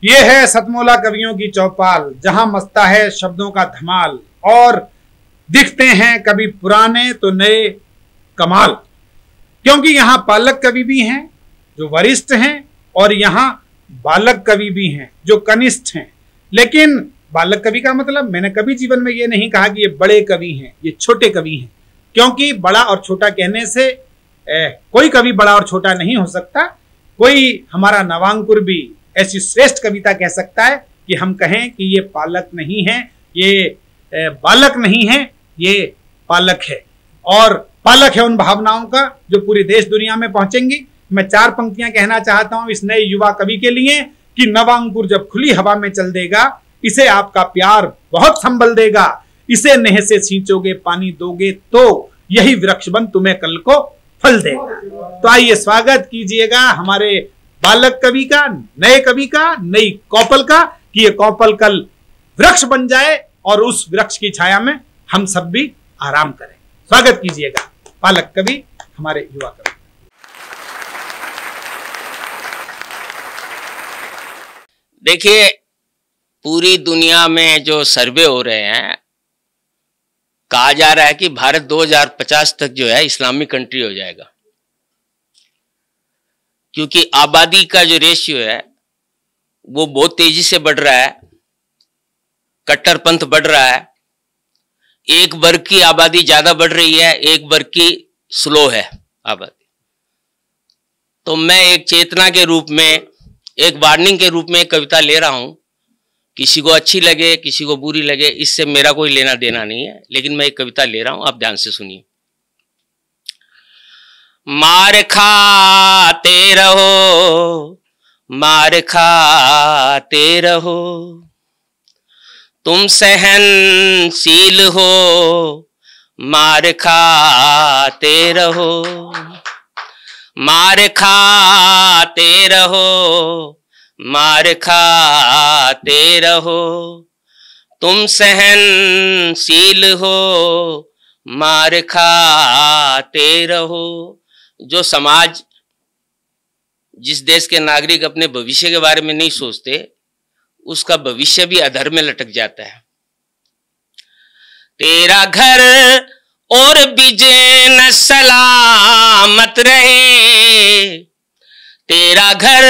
ये है सतमोला कवियों की चौपाल, जहां मचता है शब्दों का धमाल और दिखते हैं कभी पुराने तो नए कमाल। क्योंकि यहां पालक कवि भी हैं जो वरिष्ठ हैं और यहां बालक कवि भी हैं जो कनिष्ठ हैं। लेकिन बालक कवि का मतलब मैंने कभी जीवन में ये नहीं कहा कि ये बड़े कवि हैं, ये छोटे कवि हैं। क्योंकि बड़ा और छोटा कहने से कोई कवि बड़ा और छोटा नहीं हो सकता। कोई हमारा नवांकुर भी ऐसी श्रेष्ठ कविता कह सकता है कि हम कहें कि ये पालक नहीं है, ये बालक नहीं है, ये पालक है। और पालक है उन भावनाओं का जो पूरी देश दुनिया में पहुंचेंगी। मैं 4 पंक्तियां कहना चाहता हूं इस नए युवा कवि के लिए कि नवांकुर जब खुली हवा में चल देगा, इसे आपका प्यार बहुत संभल देगा। इसे नेह से सींचोगे, पानी दोगे तो यही वृक्ष बन तुम्हें कल को फल देगा। तो आइए स्वागत कीजिएगा हमारे बालक कवि का, नए कवि का, नई कौपल का, कि ये कौपल कल वृक्ष बन जाए और उस वृक्ष की छाया में हम सब भी आराम करें। स्वागत कीजिएगा बालक कवि, हमारे युवा कवि। देखिए, पूरी दुनिया में जो सर्वे हो रहे हैं, कहा जा रहा है कि भारत 2050 तक जो है इस्लामिक कंट्री हो जाएगा, क्योंकि आबादी का जो रेशियो है वो बहुत तेजी से बढ़ रहा है, कट्टरपंथ बढ़ रहा है। एक वर्ग की आबादी ज्यादा बढ़ रही है, एक वर्ग की स्लो है आबादी। तो मैं एक चेतना के रूप में, एक वार्निंग के रूप में एक कविता ले रहा हूं। किसी को अच्छी लगे, किसी को बुरी लगे, इससे मेरा कोई लेना देना नहीं है, लेकिन मैं एक कविता ले रहा हूं, आप ध्यान से सुनिए। मार खाते रहो, मार खाते रहो, तुम सहनशील हो, मार खाते रहो, मार खाते रहो, मार खाते रहो, तुम सहनशील हो, मार खाते रहो। जो समाज, जिस देश के नागरिक अपने भविष्य के बारे में नहीं सोचते, उसका भविष्य भी अधर में लटक जाता है। तेरा घर और बिजन सलामत रहे, तेरा घर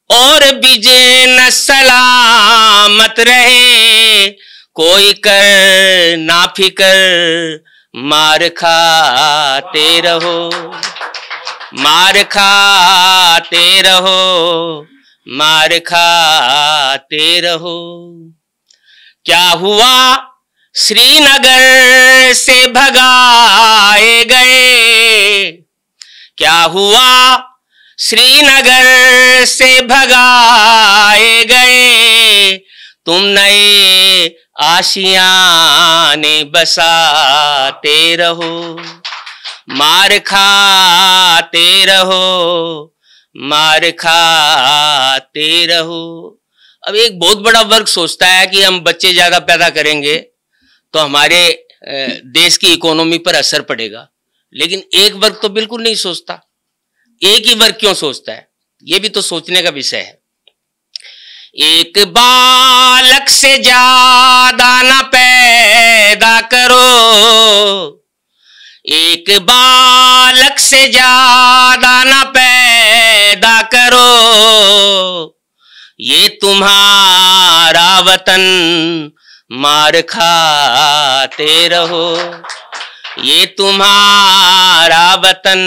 और बिजन सलामत रहे, कोई कर ना फिकर, मार खाते रहो, मार खाते रहो, मार खाते रहो। क्या हुआ श्रीनगर से भगाए गए, क्या हुआ श्रीनगर से भगाए गए, तुम नए आशियाने बसाते रहो, मार खाते रहो, मार खाते रहो। अब एक बहुत बड़ा वर्ग सोचता है कि हम बच्चे ज्यादा पैदा करेंगे तो हमारे देश की इकोनॉमी पर असर पड़ेगा, लेकिन एक वर्ग तो बिल्कुल नहीं सोचता। एक ही वर्ग क्यों सोचता है, ये भी तो सोचने का विषय है। एक बालक से ज्यादा न पैदा करो, एक बालक से ज्यादा न पैदा करो, ये तुम्हारा वतन मार खाते रहो, ये तुम्हारा वतन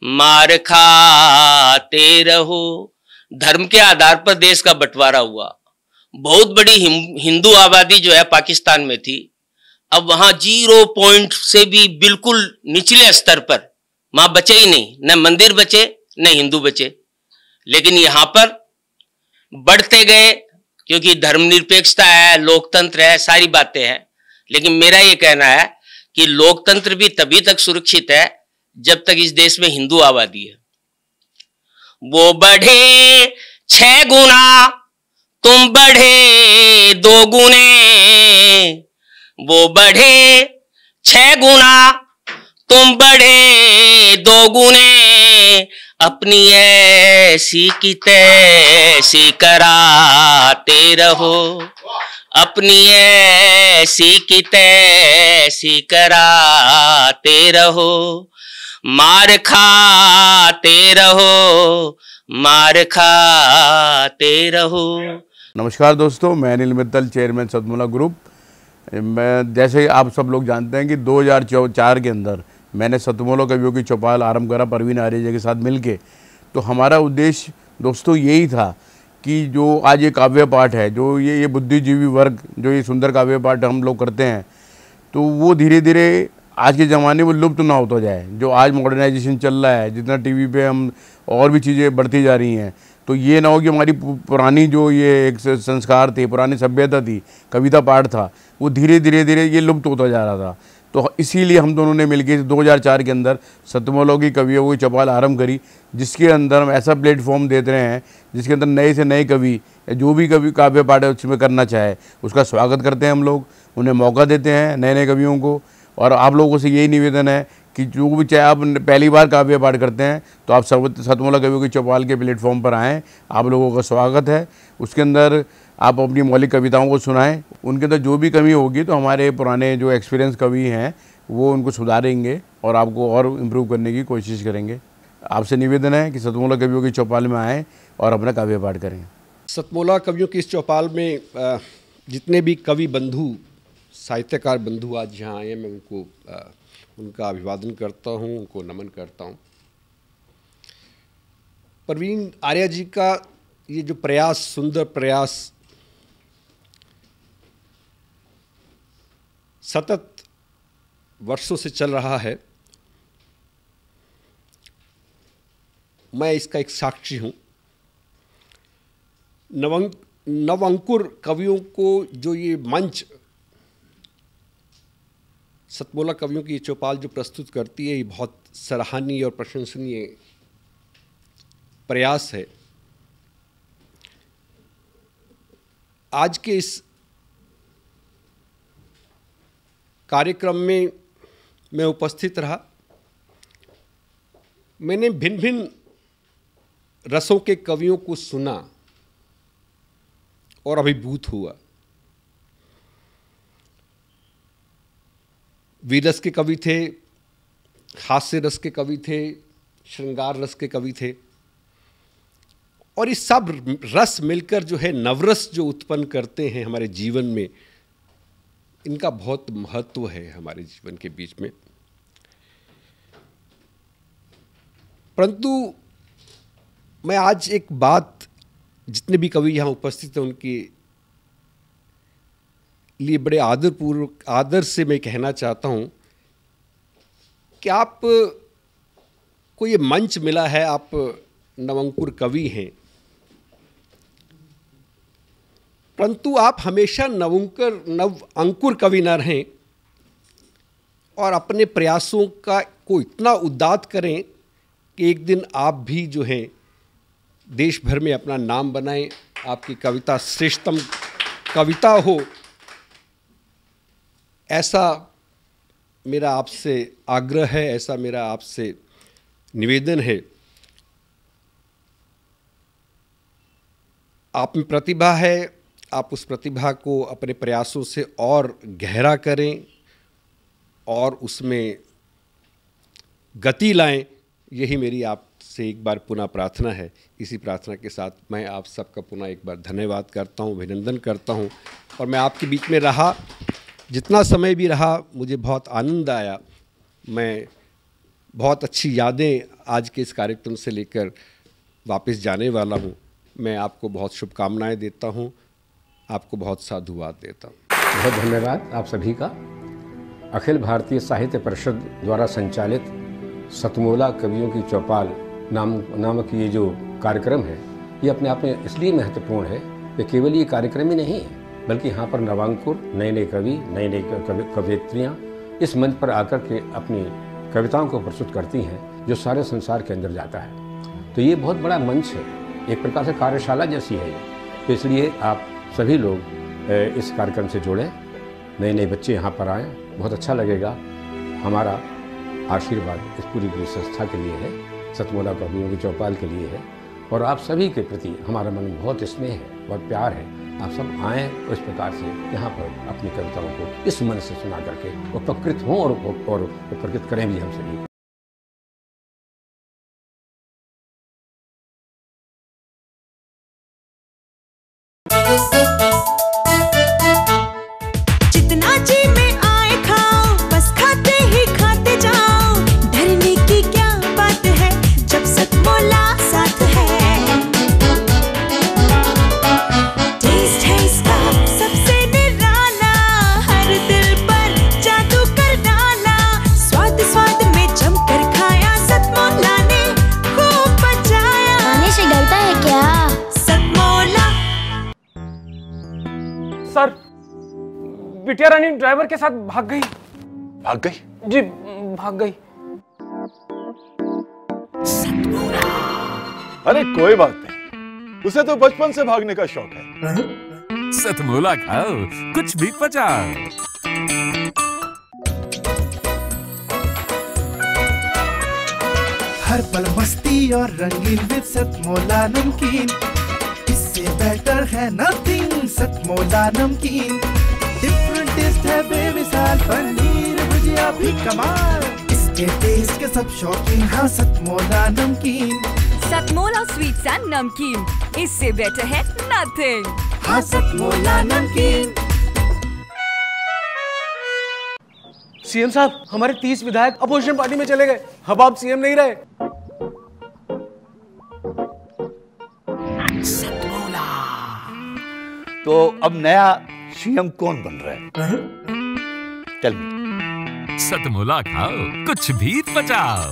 मार खाते रहो। धर्म के आधार पर देश का बंटवारा हुआ। बहुत बड़ी हिंदू आबादी जो है पाकिस्तान में थी, अब वहां 0 पॉइंट से भी बिल्कुल निचले स्तर पर वहां बचे ही नहीं, न मंदिर बचे न हिंदू बचे। लेकिन यहां पर बढ़ते गए, क्योंकि धर्मनिरपेक्षता है, लोकतंत्र है, सारी बातें हैं। लेकिन मेरा ये कहना है कि लोकतंत्र भी तभी तक सुरक्षित है जब तक इस देश में हिंदू आबादी है। वो बढ़े 6 गुना, तुम बढ़े 2 गुने, वो बढ़े 6 गुना, तुम बढ़े 2 गुने, अपनी ऐसी की तैसी कराते रहो, अपनी ऐसी की तैसी कराते रहो, मार खाते रहो, मार खाते रहो। नमस्कार दोस्तों, मैं अनिल मित्तल, चेयरमैन सतमोला ग्रुप। मैं जैसे आप सब लोग जानते हैं कि 2004 के अंदर मैंने सतमोला कवियों की चौपाल आरंभ करा परवीन आर्य के साथ मिलके। तो हमारा उद्देश्य दोस्तों यही था कि जो आज ये काव्य पाठ है, जो ये बुद्धिजीवी वर्ग जो ये सुंदर काव्य पाठ हम लोग करते हैं, तो वो धीरे धीरे आज के ज़माने में लुप्त ना होता जाए। जो आज मॉडर्नाइजेशन चल रहा है, जितना टीवी पे हम और भी चीज़ें बढ़ती जा रही हैं, तो ये ना हो कि हमारी पुरानी जो ये एक संस्कार थे, पुरानी सभ्यता थी, कविता पाठ था, वो धीरे धीरे ये लुप्त होता जा रहा था। तो इसीलिए हम दोनों ने मिलकर 2004 के अंदर सतमोला की कवियों की चौपाल आरंभ करी, जिसके अंदर हम ऐसा प्लेटफॉर्म देते रहे हैं जिसके अंदर नए से नए कवि जो भी कवि काव्य पाठ है उसमें करना चाहे उसका स्वागत करते हैं। हम लोग उन्हें मौका देते हैं, नए नए कवियों को। और आप लोगों से यही निवेदन है कि जो भी चाहे आप पहली बार काव्य पाठ करते हैं तो आप सतमोला कवियों की चौपाल के प्लेटफॉर्म पर आएँ, आप लोगों का स्वागत है। उसके अंदर आप अपनी मौलिक कविताओं को सुनाएं, उनके अंदर जो भी कमी होगी तो हमारे पुराने जो एक्सपीरियंस कवि हैं वो उनको सुधारेंगे और आपको और इम्प्रूव करने की कोशिश करेंगे। आपसे निवेदन है कि सतमोला कवियों की चौपाल में आएँ और अपना काव्य पाठ करें। सतमोला कवियों की इस चौपाल में जितने भी कवि बंधु, साहित्यकार बंधु आज यहाँ आए हैं, मैं उनको उनका अभिवादन करता हूँ, उनको नमन करता हूँ। परवीन आर्य जी का ये जो प्रयास, सुंदर प्रयास, सतत वर्षों से चल रहा है, मैं इसका एक साक्षी हूँ। नवअंकुर कवियों को जो ये मंच सतमोला कवियों की ये चौपाल जो प्रस्तुत करती है, ये बहुत सराहनीय और प्रशंसनीय प्रयास है। आज के इस कार्यक्रम में मैं उपस्थित रहा। मैंने भिन्न भिन्न रसों के कवियों को सुना और अभिभूत हुआ। वीर रस के कवि थे, हास्य रस के कवि थे, श्रृंगार रस के कवि थे, और ये सब रस मिलकर जो है नवरस जो उत्पन्न करते हैं हमारे जीवन में, इनका बहुत महत्व है हमारे जीवन के बीच में। परंतु मैं आज एक बात जितने भी कवि यहाँ उपस्थित हैं उनके लिए बड़े आदरपूर्वक, आदर से मैं कहना चाहता हूँ कि आप को ये मंच मिला है, आप नवअंकुर कवि हैं, परंतु आप हमेशा नवअंकुर कवि न रहें और अपने प्रयासों को इतना उद्दात करें कि एक दिन आप भी जो हैं देश भर में अपना नाम बनाएं, आपकी कविता श्रेष्ठतम कविता हो, ऐसा मेरा आपसे आग्रह है, ऐसा मेरा आपसे निवेदन है। आप में प्रतिभा है, आप उस प्रतिभा को अपने प्रयासों से और गहरा करें और उसमें गति लाएं, यही मेरी आपसे एक बार पुनः प्रार्थना है। इसी प्रार्थना के साथ मैं आप सबका पुनः एक बार धन्यवाद करता हूं, अभिनंदन करता हूं। और मैं आपके बीच में रहा, जितना समय भी रहा, मुझे बहुत आनंद आया। मैं बहुत अच्छी यादें आज के इस कार्यक्रम से लेकर वापस जाने वाला हूं। मैं आपको बहुत शुभकामनाएं देता हूं, आपको बहुत साधुवाद देता हूं। बहुत धन्यवाद आप सभी का। अखिल भारतीय साहित्य परिषद द्वारा संचालित सतमोला कवियों की चौपाल नामक ये जो कार्यक्रम है, ये अपने आप में इसलिए महत्वपूर्ण है कि केवल ये कार्यक्रम ही नहीं है, बल्कि यहाँ पर नवांकुर, नए नए कवि, नए नए कवयित्रियाँ इस मंच पर आकर के अपनी कविताओं को प्रस्तुत करती हैं, जो सारे संसार के अंदर जाता है। तो ये बहुत बड़ा मंच है, एक प्रकार से कार्यशाला जैसी है ये। तो इसलिए आप सभी लोग इस कार्यक्रम से जुड़ें, नए नए बच्चे यहाँ पर आएँ, बहुत अच्छा लगेगा। हमारा आशीर्वाद इस पूरी संस्था के लिए है। सतमोला कवियों की चौपाल के लिए है और आप सभी के प्रति हमारा मन बहुत स्नेह है, बहुत प्यार है। आप सब आएँ और इस प्रकार से यहाँ पर अपनी कविताओं को इस मन से सुना करके उपकृत हों और उपकृत करें भी हम सभी। जितना जी में आए खाओ, बस खाते ही खाते जाओ, डरने की क्या बात है जब सतमोला साथ है। टेस्ट है इसका सबसे निराला, हर दिल पर जादू कर डाला, स्वाद स्वाद में जमकर खाया, सतमोला ने खूब बचाया। खाने से डरता है क्या? सतमोला। सर, बिटिया रानी ड्राइवर के साथ भाग गई। भाग गई? जी, भाग गई। अरे कोई बात नहीं, उसे तो बचपन से भागने का शौक है। सतमोला खाओ, कुछ भी पचाओ। हर पल मस्ती और रंगीन विद सतमोला नमकीन, इससे बेटर है नथिंग। सतमोला नमकीन डिफरेंट टेस्ट है बेमिसाल, पनीर भुजिया भी कमाल, इसके टेस्ट के सब शौकीन। हाँ सतमोला नमकीन, सतमोला स्वीट्स एंड नमकीन, इससे बेटर है नथिंग। हाँ सतमोला नमकीन। सीएम साहब, हमारे 30 विधायक अपोजिशन पार्टी में चले गए। अब आप सीएम नहीं रहे। तो अब नया सीएम कौन बन रहा है? Tell me. सतमोला खाओ, कुछ भी पचाओ।